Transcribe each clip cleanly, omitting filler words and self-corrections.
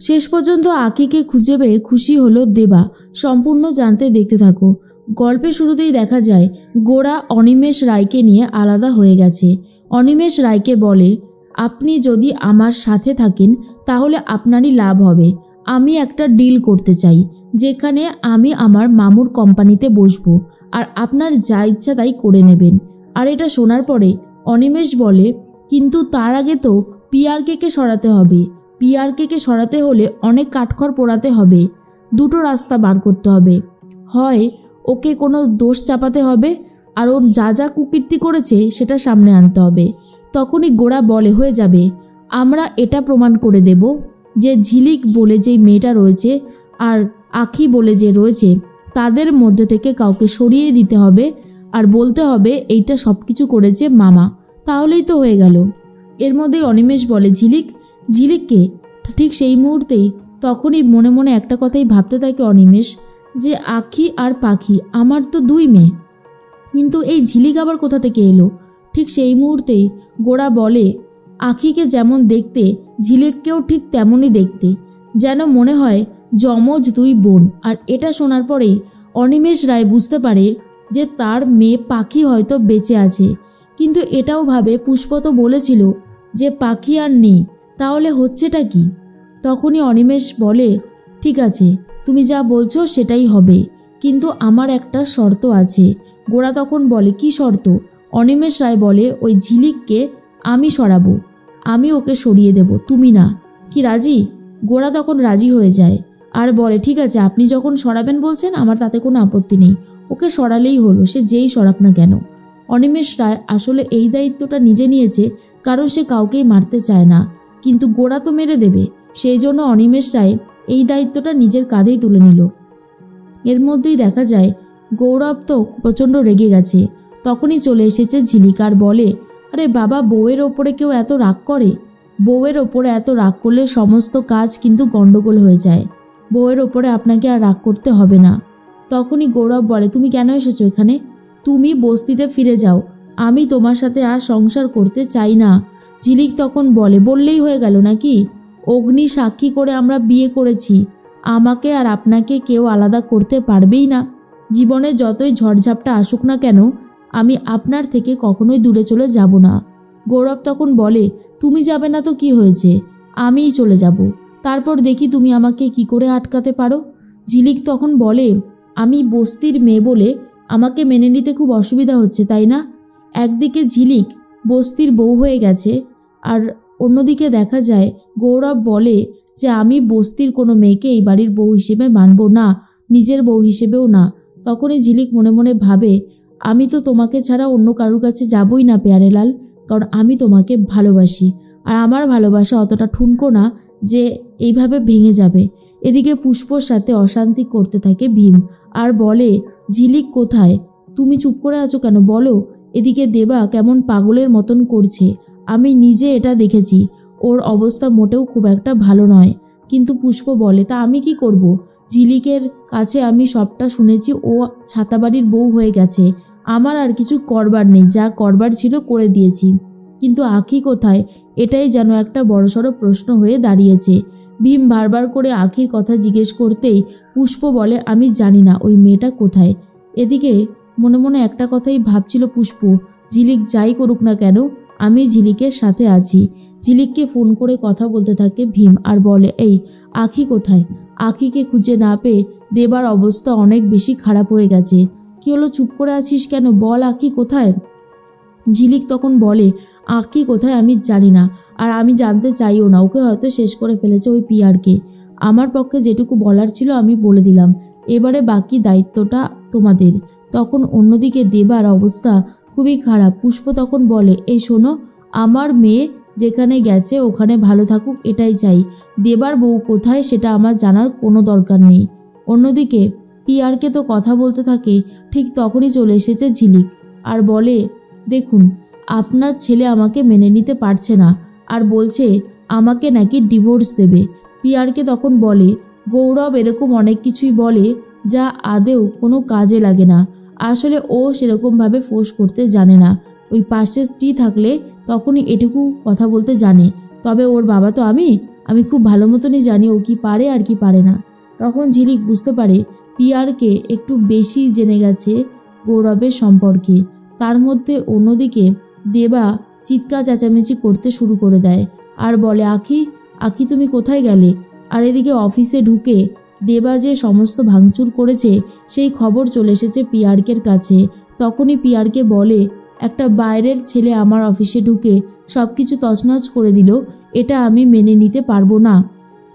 শেষ পর্যন্ত আখিকে খুঁজে পেয়ে খুশি হলো দেবা। সম্পূর্ণ জানতে দেখতে থাকো। গল্পের শুরুতেই দেখা যায় গোরা অনিমেষ রায়কে নিয়ে আলাদা হয়ে গেছে। অনিমেষ রায়কে বলে, আপনি যদি আমার সাথে থাকেন তাহলে আপনারই লাভ হবে। আমি একটা ডিল করতে চাই, যেখানে আমি আমার মামুর কোম্পানিতে বসবো আর আপনার যা ইচ্ছা তাই করে নেবেন। আর এটা শোনার পরে অনিমেষ বলে, কিন্তু তার আগে তো পিআরকে সরাতে হবে। পিআরকে সরাতে হলে অনেক কাঠখড় পোড়াতে হবে। দুটো রাস্তা বার করতে হবে, হয় ওকে কোনো দোষ চাপাতে হবে আর ওর যা যা কুকীর্তি করেছে সেটা সামনে আনতে হবে। তখনই গোরা বলে, হয়ে যাবে, আমরা এটা প্রমাণ করে দেব যে ঝিলিক বলে যেই মেয়েটা রয়েছে আর আখি বলে যে রয়েছে তাদের মধ্যে থেকে কাউকে সরিয়ে দিতে হবে আর বলতে হবে এইটা সব কিছু করেছে মামা, তাহলেই তো হয়ে গেল। এর মধ্যেই অনিমেষ বলে, ঝিলিককে? ঠিক সেই মুহূর্তেই তখনই মনে মনে একটা কথাই ভাবতে থাকে অনিমেষ, যে আখি আর পাখি আমার তো দুই মেয়ে, কিন্তু এই ঝিলিক আবার কোথা থেকে এলো? ঠিক সেই মুহূর্তেই গোরা বলে, আখিকে যেমন দেখতে ঝিলিককেও ঠিক তেমনই দেখতে, যেন মনে হয় যমজ দুই বোন। আর এটা শোনার পরেই অনিমেষ রায় বুঝতে পারে যে তার মেয়ে পাখি হয়তো বেঁচে আছে। কিন্তু এটাও ভাবে, পুষ্প তো বলেছিল যে পাখি আর নেই, তাহলে হচ্ছেটা কি? তখনই অনিমেষ বলে, ঠিক আছে, তুমি যা বলছো সেটাই হবে, কিন্তু আমার একটা শর্ত আছে। গোরা তখন বলে, কি শর্ত? অনিমেষ রায় বলে, ওই ঝিলিককে আমি সরাবো, আমি ওকে সরিয়ে দেব, তুমি না। কি রাজি? গোরা তখন রাজি হয়ে যায় আর বলে, ঠিক আছে, আপনি যখন সরাবেন বলছেন আমার তাতে কোনো আপত্তি নেই, ওকে সরালেই হলো, সে যেই সরাক না কেন। অনিমেষ রায় আসলে এই দায়িত্বটা নিজে নিয়েছে কারণ সে কাউকেই মারতে চায় না, কিন্তু গোরা তো মেরে দেবে, সেই জন্য অনিমেষ রায় এই দায়িত্বটা নিজের কাঁধেই তুলে নিল। এর মধ্যেই দেখা যায় গৌরব তো প্রচণ্ড রেগে গেছে। তখনই চলে এসেছে ঝিলিক আর বলে, আরে বাবা, বউয়ের ওপরে কেউ এত রাগ করে? বউয়ের ওপরে এত রাগ করলে সমস্ত কাজ কিন্তু গন্ডগোল হয়ে যায়। বউয়ের ওপরে আপনাকে আর রাগ করতে হবে না। তখনই গৌরব বলে, তুমি কেন এসেছো এখানে? তুমি বস্তিতে ফিরে যাও, আমি তোমার সাথে আর সংসার করতে চাই না। ঝিলিক তখন বলে, বললেই হয়ে গেল নাকি? অগ্নি সাক্ষী করে আমরা বিয়ে করেছি, আমাকে আর আপনাকে কেউ আলাদা করতে পারবেই না। জীবনে যতই ঝড়ঝাপটা আসুক না কেন, আমি আপনার থেকে কখনোই দূরে চলে যাব না। গৌরব তখন বলে, তুমি যাবে না তো কি হয়েছে, আমিই চলে যাব, তারপর দেখি তুমি আমাকে কি করে আটকাতে পারো। ঝিলিক তখন বলে, আমি বস্তির মেয়ে বলে আমাকে মেনে নিতে খুব অসুবিধা হচ্ছে, তাই না? একদিকে ঝিলিক বস্তির বউ হয়ে গেছে আর অন্যদিকে দেখা যায় গৌরব বলে যে আমি বস্তির কোনো মেয়েকে এই বাড়ির বউ হিসেবে মানব না, নিজের বউ হিসেবেও না। তখনই ঝিলিক মনে মনে ভাবে, আমি তো তোমাকে ছাড়া অন্য কারোর কাছে যাবই না প্যারেলাল, কারণ আমি তোমাকে ভালোবাসি আর আমার ভালোবাসা অতটা ঠুনকো না যে এইভাবে ভেঙে যাবে। এদিকে পুষ্পর সাথে অশান্তি করতে থাকে ভীম আর বলে, ঝিলিক কোথায়? তুমি চুপ করে আছো কেন, বলো। এদিকে দেবা কেমন পাগলের মতন করছে, আমি নিজে এটা দেখেছি, ওর অবস্থা মোটেও খুব একটা ভালো নয়। কিন্তু পুষ্প বলে, তা আমি কি করব? ঝিলিকের কাছে আমি সবটা শুনেছি, ও ছাতাবাড়ির বউ হয়ে গেছে, আমার আর কিছু করবার নেই, যা করবার ছিল করে দিয়েছি। কিন্তু আখি কোথায়? এটাই যেন একটা বড়সড় প্রশ্ন হয়ে দাঁড়িয়েছে। ভীম বারবার করে আখির কথা জিজ্ঞেস করতেই পুষ্প বলে, আমি জানি না ওই মেয়েটা কোথায়। এদিকে মনে মনে একটা কথাই ভাবছিল পুষ্প, ঝিলিক যাই করুক না কেন আমি ঝিলিকের সাথে আছি। ঝিলিককে ফোন করে কথা বলতে থাকে ভীম আর বলে, এই আখি কোথায়? আখিকে খুঁজে না পেয়ে দেবার অবস্থা অনেক বেশি খারাপ হয়ে গেছে। কি হলো, চুপ করে আছিস কেন, বল আখি কোথায়? ঝিলিক তখন বলে, আখি কোথায় আমি জানি না, আর আমি জানতে চাইও না, ওকে হয়তো শেষ করে ফেলেছে ওই পিআরকে। আমার পক্ষে যেটুকু বলার ছিল আমি বলে দিলাম, এবারে বাকি দায়িত্বটা তোমাদের। তখন অন্যদিকে দেবার অবস্থা খুবই খারাপ। পুষ্প তখন বলে, এই শোনো, আমার মেয়ে যেখানে গেছে ওখানে ভালো থাকুক এটাই চাই, দেবার বউ কোথায় সেটা আমার জানার কোনো দরকার নেই। অন্যদিকে পিআরকে তো কথা বলতে থাকে, ঠিক তখনই চলে এসেছে ঝিলিক আর বলে, দেখুন, আপনার ছেলে আমাকে মেনে নিতে পারছে না আর বলছে আমাকে নাকি ডিভোর্স দেবে। পিআরকে তখন বলে, গৌরব এরকম অনেক কিছুই বলে যা আদেও কোনো কাজে লাগে না, আসলে ও সেরকমভাবে ফোর্স করতে জানে না, ওই পাশে স্ত্রী থাকলে তখনই এটুকু কথা বলতে জানে, তবে ওর বাবা তো আমি, আমি খুব ভালো মতনই জানি ও কি পারে আর কি পারে না। তখন ঝিলিক বুঝতে পারে পিয়ারকে একটু বেশি জেনে গেছে গৌরবের সম্পর্কে। তার মধ্যে অন্যদিকে দেবা চিৎকার চেঁচামেচি করতে শুরু করে দেয় আর বলে, আখি আখি তুমি কোথায় গেলে? আর এদিকে অফিসে ঢুকে দেবা যে সমস্ত ভাঙচুর করেছে সেই খবর চলে এসেছে পিয়ারকের কাছে। তখনই পিয়ারকে বলে, একটা বাইরের ছেলে আমার অফিসে ঢুকে সব কিছু তছনছ করে দিল, এটা আমি মেনে নিতে পারবো না।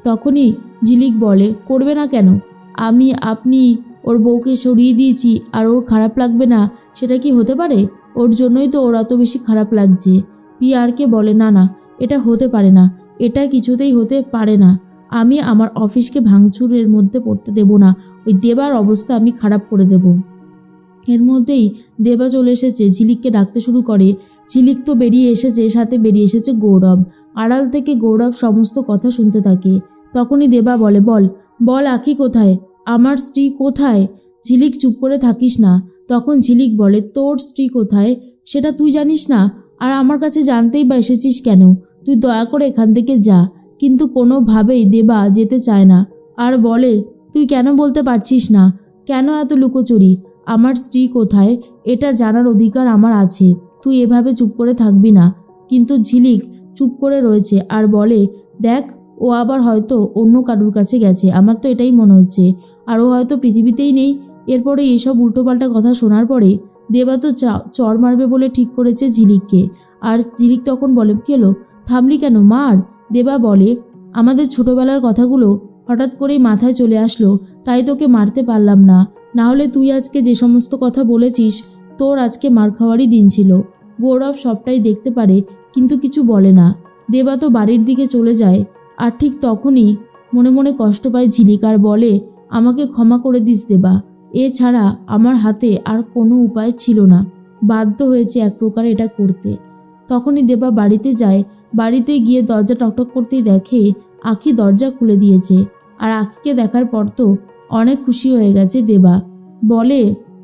তখনই ঝিলিক বলে, করবে না কেন? আপনি ওর বউকে সরিয়ে দিয়েছি আর ওর খারাপ লাগবে না সেটা কি হতে পারে? ওর জন্যই তো ওর অত বেশি খারাপ লাগছে। পিয়ারকে বলে, না না, এটা হতে পারে না, এটা কিছুতেই হতে পারে না। আমি আমার অফিসকে ভাঙচুরের মধ্যে পড়তে দেব না। ওই দেবার অবস্থা আমি খারাপ করে দেব। এর মধ্যেই দেবা চলে এসেছে, ঝিলিককে ডাকতে শুরু করে। ঝিলিক তো বেরিয়ে এসেছে, সাথে বেরিয়ে এসেছে গৌরব। আড়াল থেকে গৌরব সমস্ত কথা শুনতে থাকে। তখনই দেবা বলে, বল বল আখি কোথায়? আমার স্ত্রী কোথায়? ঝিলিক, চুপ করে থাকিস না। তখন ঝিলিক বলে, তোর স্ত্রী কোথায় সেটা তুই জানিস না, আর আমার কাছে জানতেই বা এসেছিস কেন? তুই দয়া করে এখান থেকে যা। কিন্তু কোনোভাবেই দেবা যেতে চায় না আর বলে, তুই কেন বলতে পারছিস না? কেন এত লুকোচুরি? আমার স্ত্রী কোথায় এটা জানার অধিকার আমার আছে। তুই এভাবে চুপ করে থাকবি না। কিন্তু ঝিলিক চুপ করে রয়েছে আর বলে, দেখ, ও আবার হয়তো অন্য কারুর কাছে গেছে, আমার তো এটাই মনে হচ্ছে। আর ও হয়তো পৃথিবীতেই নেই। এরপরে এসব উল্টোপাল্টা কথা শোনার পরে দেবা তো চর মারবে বলে ঠিক করেছে ঝিলিককে। আর ঝিলিক তখন বলে, কি হলো, থামলি কেন, মার। দেবা বলে, আমাদের ছোটবেলার কথাগুলো হঠাৎ করেই মাথায় চলে আসলো, তাই তোকে মারতে পারলাম না। না হলে তুই আজকে যে সমস্ত কথা বলেছিস, তোর আজকে মার খাওয়ারই দিন ছিল। গৌরব সবটাই দেখতে পারে কিন্তু কিছু বলে না। দেবা তো বাড়ির দিকে চলে যায়। আর ঠিক তখনই মনে মনে কষ্ট পায় ঝিলিক আর বলে, আমাকে ক্ষমা করে দিস দেবা, এছাড়া আমার হাতে আর কোনো উপায় ছিল না, বাধ্য হয়েছে এক প্রকার এটা করতে। তখনই দেবা বাড়িতে যায়। বাড়িতে গিয়ে দরজা টকটক করতেই দেখে আখি দরজা খুলে দিয়েছে। আর আখিকে দেখার পর তো অনেক খুশি হয়ে গেছে দেবা। বলে,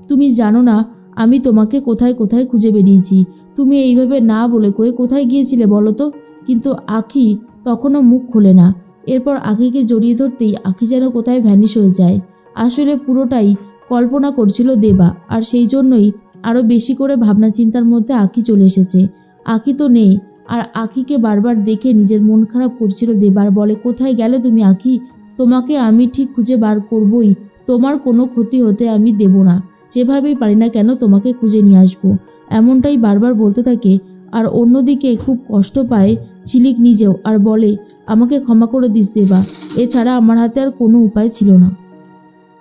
তুমি জানো না আমি তোমাকে কোথায় কোথায় খুঁজে বেরিয়েছি। তুমি এইভাবে না বলে কয়ে কোথায় গিয়েছিলে বলো তো? কিন্তু আখি তখনও মুখ খোলে না। এরপর আখিকে জড়িয়ে ধরতেই আখি যেন কোথায় ভ্যানিশ হয়ে যায়। আসলে পুরোটাই কল্পনা করছিল দেবা, আর সেই জন্যই আরও বেশি করে ভাবনা চিন্তার মধ্যে আখি চলে এসেছে। আখি তো নেই। আর আখিকে বারবার দেখে নিজের মন খারাপ করছিল দেবার। বলে, কোথায় গেলে তুমি আখি? তোমাকে আমি ঠিক খুঁজে বার করবই, তোমার কোনো ক্ষতি হতে আমি দেব না। যেভাবেই পারি না কেন তোমাকে খুঁজে নিয়ে আসবো, এমনটাই বারবার বলতে থাকে। আর অন্যদিকে খুব কষ্ট পায় ঝিলিক নিজেও আর বলে, আমাকে ক্ষমা করে দিস দেবা, এছাড়া আমার হাতে আর কোনো উপায় ছিল না।